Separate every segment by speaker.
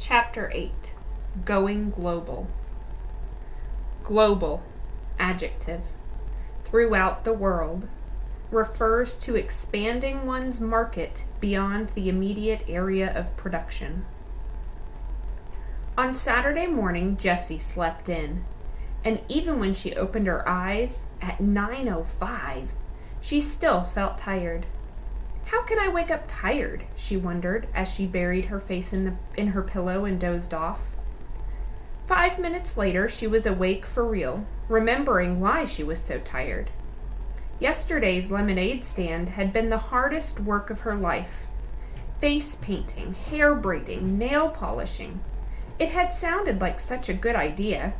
Speaker 1: Chapter 8. Going Global. Global, adjective, throughout the world, refers to expanding one's market beyond the immediate area of production. On Saturday morning, Jessie slept in, and even when she opened her eyes at 9:05, she still felt tired. How can I wake up tired? She wondered as she buried her face in her pillow and dozed off. 5 minutes later, she was awake for real, remembering why she was so tired. Yesterday's lemonade stand had been the hardest work of her life. Face painting, hair braiding, nail polishing. It had sounded like such a good idea.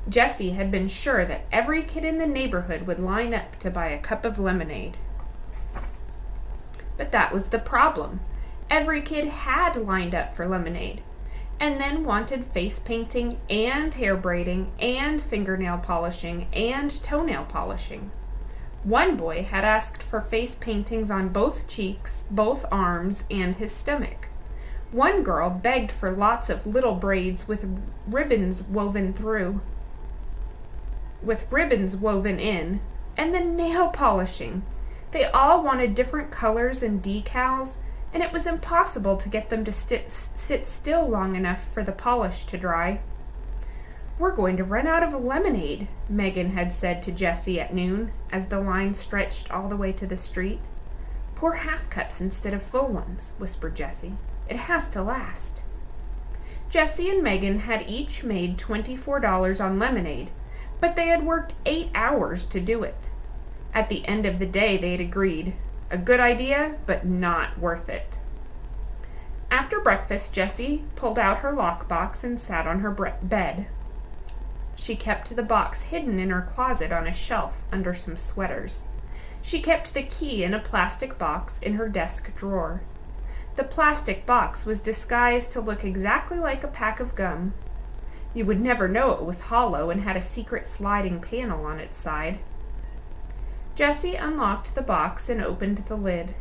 Speaker 1: Jessie had been sure that every kid in the neighborhood would line up to buy a cup of lemonade. But that was the problem. Every kid had lined up for lemonade, and then wanted face painting and hair braiding and fingernail polishing and toenail polishing. One boy had asked for face paintings on both cheeks, both arms, and his stomach. One girl begged for lots of little braids with ribbons woven in, and then nail polishing. They all wanted different colors and decals, and it was impossible to get them to sit still long enough for the polish to dry. "We're going to run out of lemonade," Megan had said to Jessie at noon, as the line stretched all the way to the street. "Pour half cups instead of full ones," whispered Jessie. "It has to last." Jessie and Megan had each made $24 on lemonade, but they had worked 8 hours to do it. At the end of the day, they had agreed. A good idea, but not worth it. After breakfast, Jessie pulled out her lockbox and sat on her bed. She kept the box hidden in her closet on a shelf under some sweaters. She kept the key in a plastic box in her desk drawer. The plastic box was disguised to look exactly like a pack of gum. You would never know it was hollow and had a secret sliding panel on its side. Jessie unlocked the box and opened the lid.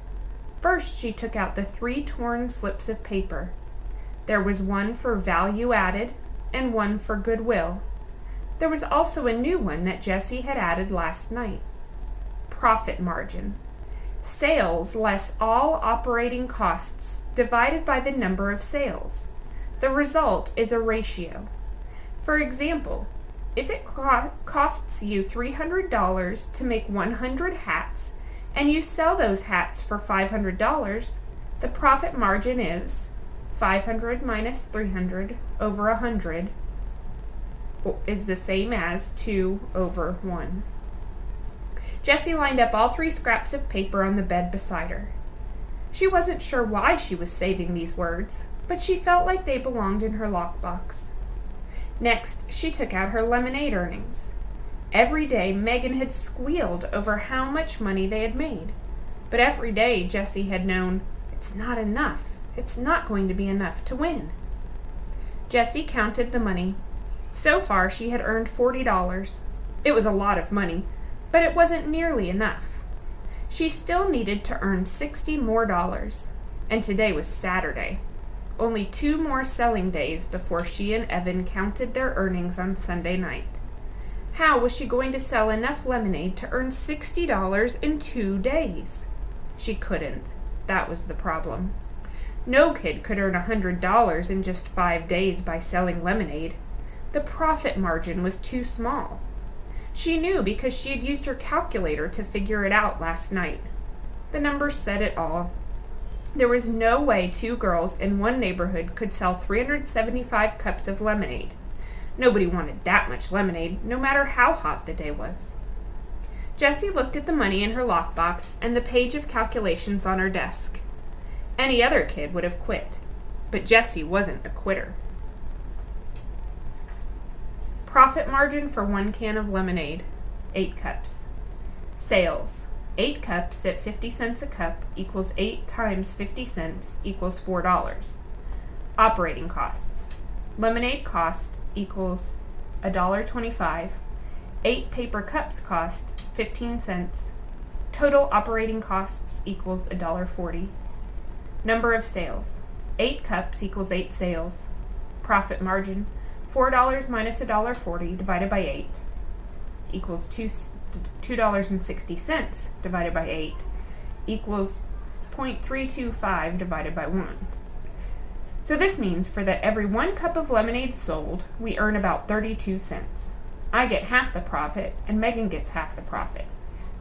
Speaker 1: First, she took out the 3 torn slips of paper. There was one for value added and one for goodwill. There was also a new one that Jessie had added last night. Profit margin. Sales less all operating costs divided by the number of sales. The result is a ratio. For example, if it costs you $300 to make 100 hats, and you sell those hats for $500, the profit margin is 500 minus 300 over 100 is the same as 2 over 1. Jessie lined up all 3 scraps of paper on the bed beside her. She wasn't sure why she was saving these words, but she felt like they belonged in her lockbox. Next, she took out her lemonade earnings. Every day, Megan had squealed over how much money they had made. But every day, Jessie had known, it's not enough. It's not going to be enough to win. Jessie counted the money. So far, she had earned $40. It was a lot of money, but it wasn't nearly enough. She still needed to earn $60 more, and today was Saturday. Only 2 more selling days before she and Evan counted their earnings on Sunday night. How was she going to sell enough lemonade to earn $60 in 2 days? She couldn't. That was the problem. No kid could earn $100 in just 5 days by selling lemonade. The profit margin was too small. She knew because she had used her calculator to figure it out last night. The numbers said it all. There was no way 2 girls in one neighborhood could sell 375 cups of lemonade. Nobody wanted that much lemonade, no matter how hot the day was. Jessie looked at the money in her lockbox and the page of calculations on her desk. Any other kid would have quit, but Jessie wasn't a quitter. Profit margin for 1 can of lemonade, 8 cups. Sales. 8 cups at 50 cents a cup equals 8 times 50 cents equals $4. Operating costs. Lemonade cost equals $1.25. 8 paper cups cost 15 cents. Total operating costs equals $1.40. Number of sales. 8 cups equals 8 sales. Profit margin, $4 minus $1.40 divided by 8 equals $2.60 divided by 8 equals 0.325 divided by 1. So this means for every 1 cup of lemonade sold, we earn about 32 cents. I get half the profit, and Megan gets half the profit.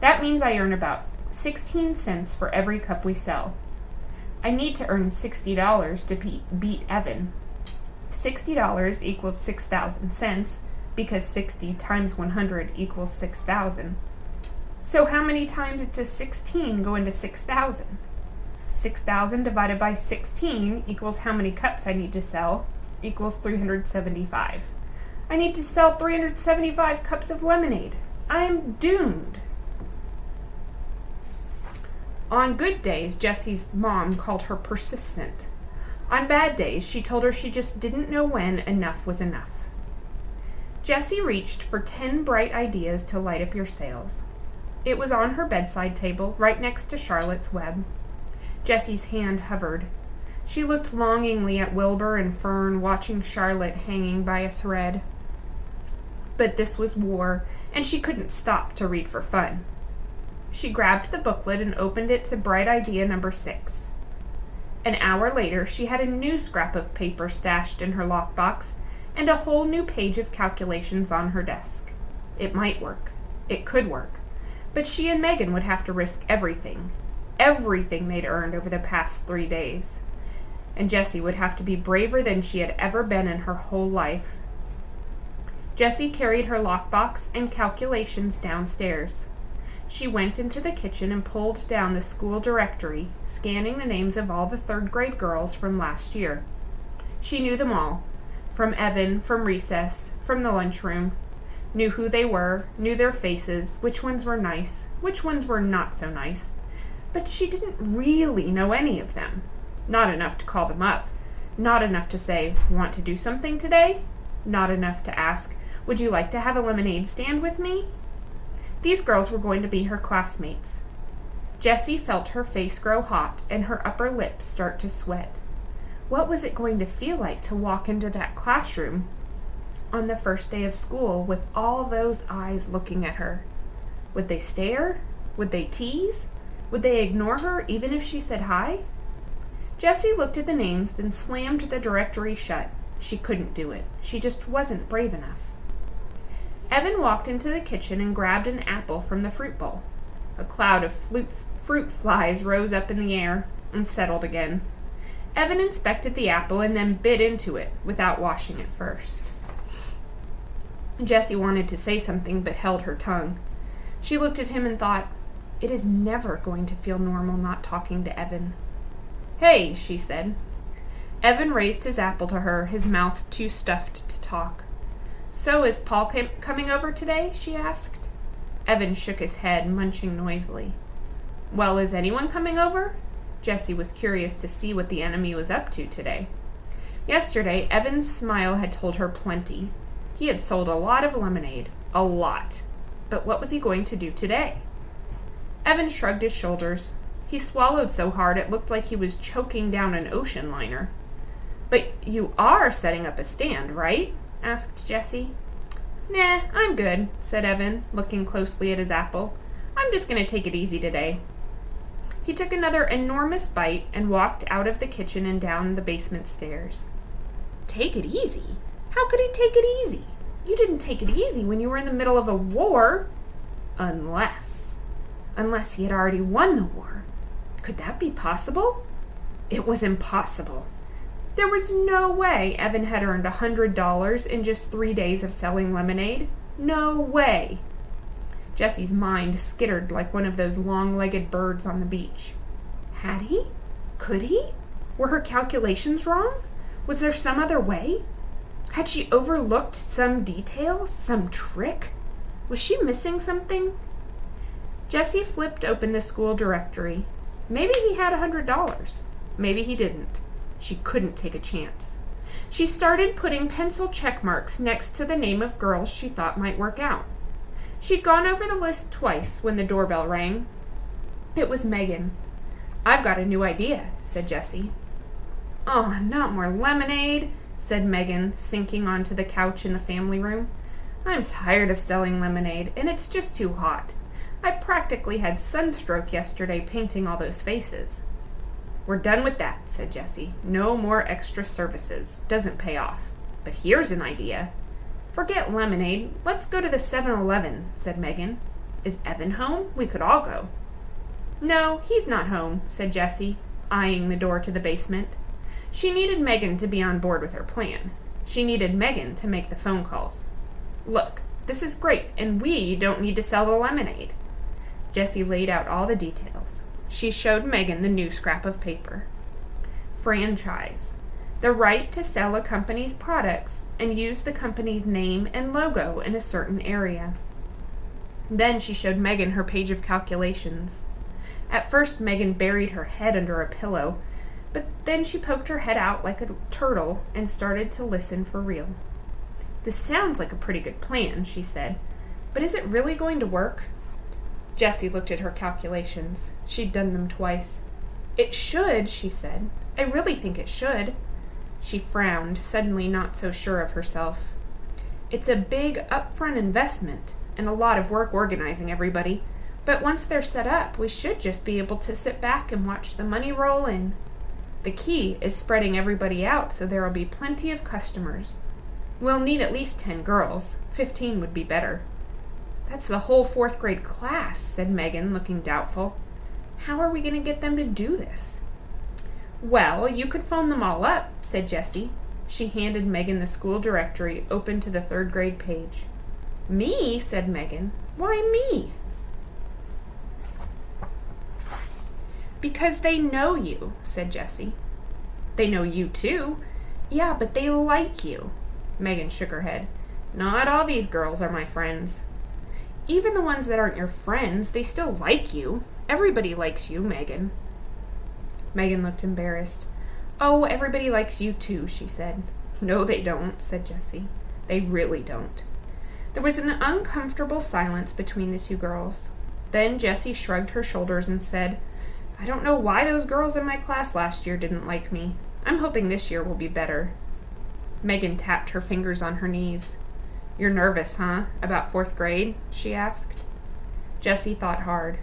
Speaker 1: That means I earn about 16 cents for every cup we sell. I need to earn $60 to beat Evan. $60 equals 6,000 cents, because 60 times 100 equals 6,000. So how many times does 16 go into 6,000? 6,000 divided by 16 equals how many cups I need to sell, equals 375. I need to sell 375 cups of lemonade. I am doomed. On good days, Jessie's mom called her persistent. On bad days, she told her she just didn't know when enough was enough. Jessie reached for 10 bright ideas to light up your sails. It was on her bedside table, right next to Charlotte's web. Jessie's hand hovered. She looked longingly at Wilbur and Fern, watching Charlotte hanging by a thread. But this was war, and she couldn't stop to read for fun. She grabbed the booklet and opened it to bright idea number 6. An hour later, she had a new scrap of paper stashed in her lockbox and a whole new page of calculations on her desk. It might work. It could work. But she and Megan would have to risk everything they'd earned over the past 3 days. And Jessie would have to be braver than she had ever been in her whole life. Jessie carried her lockbox and calculations downstairs. She went into the kitchen and pulled down the school directory, scanning the names of all the 3rd grade girls from last year. She knew them all, from Evan, from recess, from the lunchroom, knew who they were, knew their faces, which ones were nice, which ones were not so nice. But she didn't really know any of them. Not enough to call them up. Not enough to say, "Want to do something today?" Not enough to ask, "Would you like to have a lemonade stand with me?" These girls were going to be her classmates. Jessie felt her face grow hot and her upper lip start to sweat. What was it going to feel like to walk into that classroom on the first day of school with all those eyes looking at her? Would they stare? Would they tease? Would they ignore her even if she said hi? Jessie looked at the names, then slammed the directory shut. She couldn't do it. She just wasn't brave enough. Evan walked into the kitchen and grabbed an apple from the fruit bowl. A cloud of fruit flies rose up in the air and settled again. Evan inspected the apple and then bit into it without washing it first. Jessie wanted to say something but held her tongue. She looked at him and thought, "It is never going to feel normal not talking to Evan." "Hey," she said. Evan raised his apple to her, his mouth too stuffed to talk. "So is Paul coming over today?" she asked. Evan shook his head, munching noisily. "Well, is anyone coming over?" Jessie was curious to see what the enemy was up to today. Yesterday, Evan's smile had told her plenty. He had sold a lot of lemonade. A lot. But what was he going to do today? Evan shrugged his shoulders. He swallowed so hard it looked like he was choking down an ocean liner. "But you are setting up a stand, right?" asked Jessie. "Nah, I'm good," said Evan, looking closely at his apple. "I'm just going to take it easy today." He took another enormous bite and walked out of the kitchen and down the basement stairs. Take it easy? How could he take it easy? You didn't take it easy when you were in the middle of a war. Unless he had already won the war. Could that be possible? It was impossible. There was no way Evan had earned $100 in just 3 days of selling lemonade. No way. Jessie's mind skittered like one of those long-legged birds on the beach. Had he? Could he? Were her calculations wrong? Was there some other way? Had she overlooked some detail, some trick? Was she missing something? Jessie flipped open the school directory. Maybe he had $100. Maybe he didn't. She couldn't take a chance. She started putting pencil check marks next to the name of girls she thought might work out. She'd gone over the list twice when the doorbell rang. It was Megan. "I've got a new idea," said Jessie. "Oh, not more lemonade," said Megan, sinking onto the couch in the family room. I'm tired of selling lemonade, and it's just too hot. I practically had sunstroke yesterday painting all those faces. We're done with that, said Jessie. No more extra services. Doesn't pay off. But here's an idea. Forget lemonade. Let's go to the 7-Eleven, said Megan. Is Evan home? We could all go. No, he's not home, said Jessie, eyeing the door to the basement. She needed Megan to be on board with her plan. She needed Megan to make the phone calls. Look, this is great, and we don't need to sell the lemonade. Jessie laid out all the details. She showed Megan the new scrap of paper. Franchise. The right to sell a company's products and use the company's name and logo in a certain area. Then she showed Megan her page of calculations. At first, Megan buried her head under a pillow, but then she poked her head out like a turtle and started to listen for real. This sounds like a pretty good plan, she said, but is it really going to work? Jessie looked at her calculations. She'd done them twice. It should, she said. I really think it should. She frowned, suddenly not so sure of herself. It's a big upfront investment and a lot of work organizing everybody, but once they're set up, we should just be able to sit back and watch the money roll in. The key is spreading everybody out so there will be plenty of customers. We'll need at least 10 girls. 15 would be better. That's the whole 4th grade class, said Megan, looking doubtful. How are we going to get them to do this? Well, you could phone them all up, said Jessie. She handed Megan the school directory open to the 3rd grade page. Me? Said Megan. Why me? Because they know you, said Jessie. They know you too. Yeah, but they like you. Megan shook her head. Not all these girls are my friends. Even the ones that aren't your friends, they still like you. Everybody likes you, Megan. Megan looked embarrassed. Oh, everybody likes you too, she said. No, they don't, said Jessie. They really don't. There was an uncomfortable silence between the two girls. Then Jessie shrugged her shoulders and said, I don't know why those girls in my class last year didn't like me. I'm hoping this year will be better. Megan tapped her fingers on her knees. You're nervous, huh? About 4th grade? She asked. Jessie thought hard.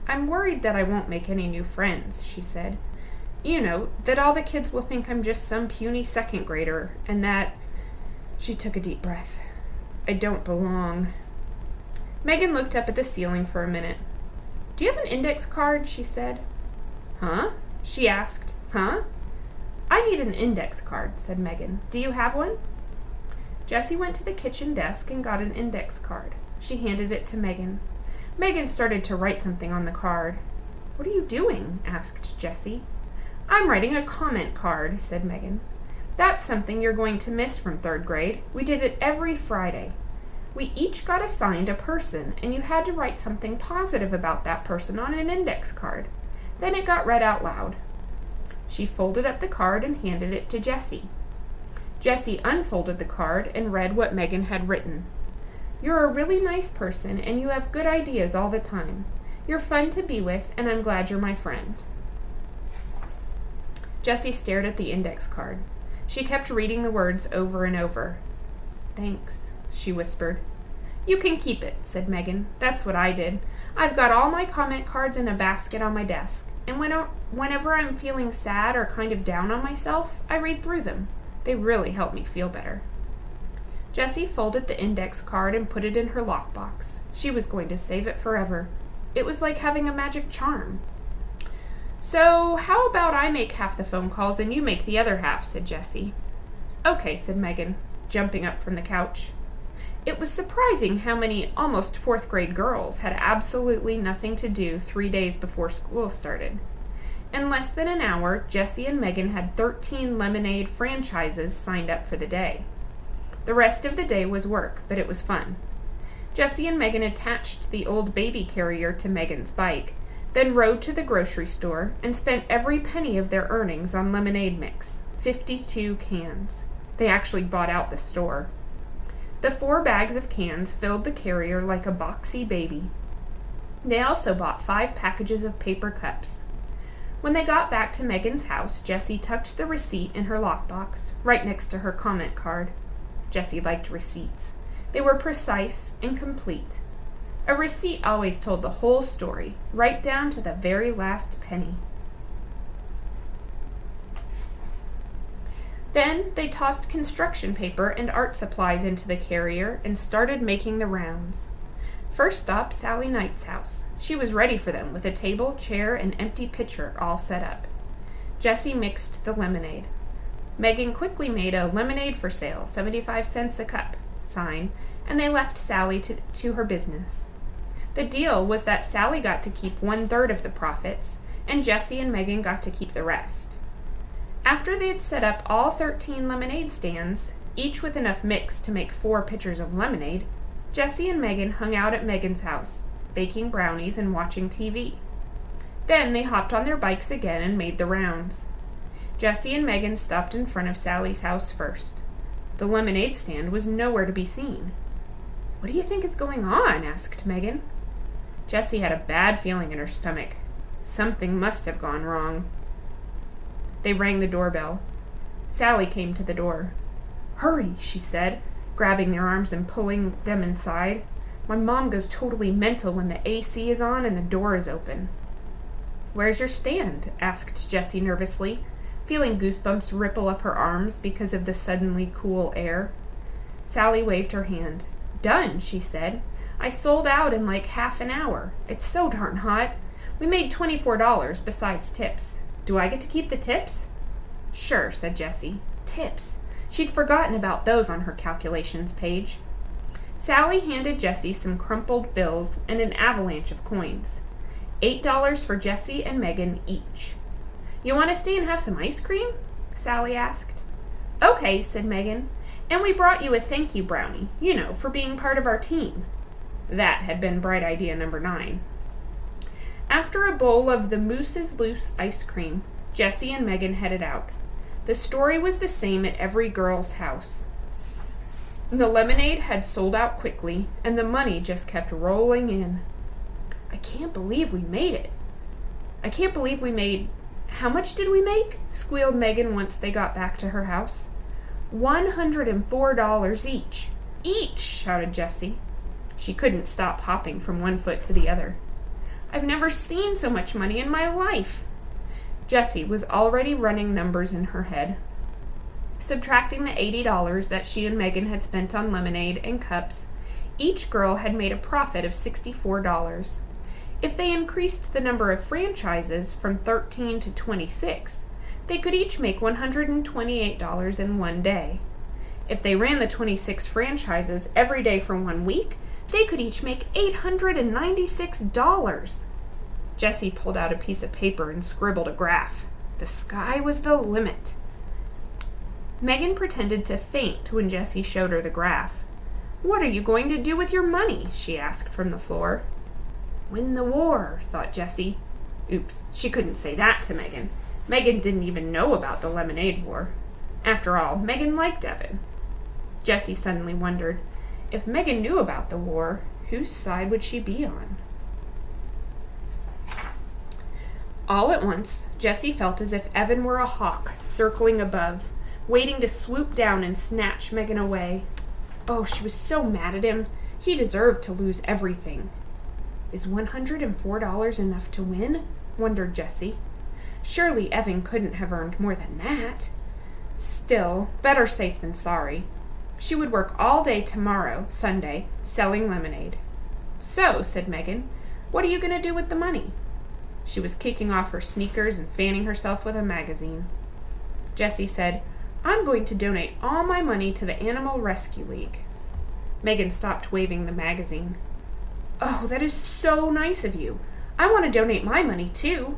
Speaker 1: I'm worried that I won't make any new friends, she said. You know, that all the kids will think I'm just some puny 2nd grader, and that... She took a deep breath. I don't belong. Megan looked up at the ceiling for a minute. Do you have an index card? She said. Huh? She asked. Huh? I need an index card, said Megan. Do you have one? Jessie went to the kitchen desk and got an index card. She handed it to Megan. Megan started to write something on the card. What are you doing? Asked Jessie. I'm writing a comment card, said Megan. That's something you're going to miss from 3rd grade. We did it every Friday. We each got assigned a person, and you had to write something positive about that person on an index card. Then it got read out loud. She folded up the card and handed it to Jessie. Jessie unfolded the card and read what Megan had written. You're a really nice person, and you have good ideas all the time. You're fun to be with, and I'm glad you're my friend. Jessie stared at the index card. She kept reading the words over and over. Thanks, she whispered. You can keep it, said Megan. That's what I did. I've got all my comment cards in a basket on my desk, and whenever I'm feeling sad or kind of down on myself, I read through them. They really help me feel better. Jessie folded the index card and put it in her lockbox. She was going to save it forever. It was like having a magic charm. So, how about I make half the phone calls and you make the other half, said Jessie. Okay, said Megan, jumping up from the couch. It was surprising how many almost 4th grade girls had absolutely nothing to do 3 days before school started. In less than an hour, Jessie and Megan had 13 lemonade franchises signed up for the day. The rest of the day was work, but it was fun. Jessie and Megan attached the old baby carrier to Megan's bike, then rode to the grocery store and spent every penny of their earnings on lemonade mix, 52 cans. They actually bought out the store. The 4 bags of cans filled the carrier like a boxy baby. They also bought 5 packages of paper cups. When they got back to Megan's house, Jessie tucked the receipt in her lockbox, right next to her comment card. Jessie liked receipts. They were precise and complete. A receipt always told the whole story, right down to the very last penny. Then they tossed construction paper and art supplies into the carrier and started making the rounds. First stop, Sally Knight's house. She was ready for them with a table, chair, and empty pitcher all set up. Jessie mixed the lemonade. Megan quickly made a lemonade for sale, 75 cents a cup sign, and they left Sally to her business. The deal was that Sally got to keep 1/3 of the profits, and Jessie and Megan got to keep the rest. After they had set up all 13 lemonade stands, each with enough mix to make 4 pitchers of lemonade, Jessie and Megan hung out at Megan's house, baking brownies and watching TV. Then they hopped on their bikes again and made the rounds. Jessie and Megan stopped in front of Sally's house first. The lemonade stand was nowhere to be seen. "What do you think is going on?" asked Megan. Jessie had a bad feeling in her stomach. Something must have gone wrong. They rang the doorbell. Sally came to the door. "Hurry," she said, grabbing their arms and pulling them inside. "My mom goes totally mental when the AC is on and the door is open." "Where's your stand?" asked Jessie nervously, feeling goosebumps ripple up her arms because of the suddenly cool air. Sally waved her hand. "Done," she said. "I sold out in like half an hour. It's so darn hot. We made $24 besides tips. Do I get to keep the tips?" "Sure," said Jessie. Tips. She'd forgotten about those on her calculations page. Sally handed Jessie some crumpled bills and an avalanche of coins. $8 for Jessie and Megan each. "You want to stay and have some ice cream?" Sally asked. "Okay," said Megan. "And we brought you a thank you brownie, for being part of our team." That had been bright idea number 9. After a bowl of the Moose is Loose ice cream, Jessie and Megan headed out. The story was the same at every girl's house. The lemonade had sold out quickly, and the money just kept rolling in. "I can't believe we made it. I can't believe we made... How much did we make?" squealed Megan once they got back to her house. $104 each. "Each!" shouted Jessie. She couldn't stop hopping from one foot to the other. "I've never seen so much money in my life." Jessie was already running numbers in her head. Subtracting the $80 that she and Megan had spent on lemonade and cups, each girl had made a profit of $64. If they increased the number of franchises from 13 to 26, they could each make $128 in one day. If they ran the 26 franchises every day for 1 week, they could each make $896. Jessie pulled out a piece of paper and scribbled a graph. The sky was the limit. Megan pretended to faint when Jessie showed her the graph. "What are you going to do with your money?" she asked from the floor. "Win the war," thought Jessie. Oops, she couldn't say that to Megan. Megan didn't even know about the Lemonade War. After all, Megan liked Evan. Jessie suddenly wondered, if Megan knew about the war, whose side would she be on? All at once, Jessie felt as if Evan were a hawk circling above, waiting to swoop down and snatch Megan away. Oh, she was so mad at him. He deserved to lose everything. Is $104 enough to win? Wondered Jessie. Surely Evan couldn't have earned more than that. Still, better safe than sorry. She would work all day tomorrow, Sunday, selling lemonade. "So," said Megan, "what are you going to do with the money?" She was kicking off her sneakers and fanning herself with a magazine. Jessie said, "I'm going to donate all my money to the Animal Rescue League." Megan stopped waving the magazine. "Oh, that is so nice of you. I want to donate my money, too."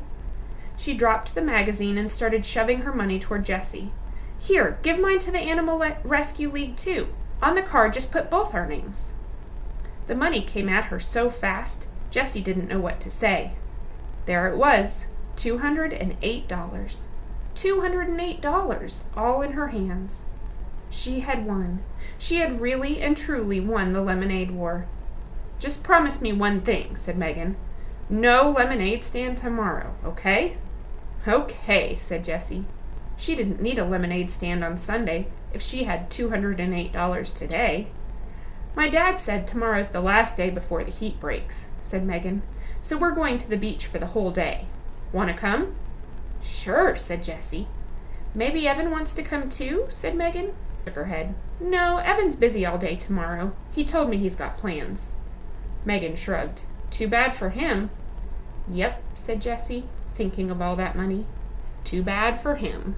Speaker 1: She dropped the magazine and started shoving her money toward Jessie. "Here, give mine to the Animal Rescue League, too. On the card, just put both our names." The money came at her so fast, Jessie didn't know what to say. There it was, $208. $208, all in her hands. She had won. She had really and truly won the Lemonade War. "Just promise me one thing," said Megan. "No lemonade stand tomorrow, okay?" Okay, said Jessie. She didn't need a lemonade stand on Sunday if she had $208 today. My dad said tomorrow's the last day before the heat breaks, said Megan, so we're going to the beach for the whole day. Want to come? Sure, said Jessie. Maybe Evan wants to come too, said Megan. Shook her head. No, Evan's busy all day tomorrow. He told me he's got plans. Megan shrugged. Too bad for him. Yep, said Jessie, thinking of all that money. Too bad for him.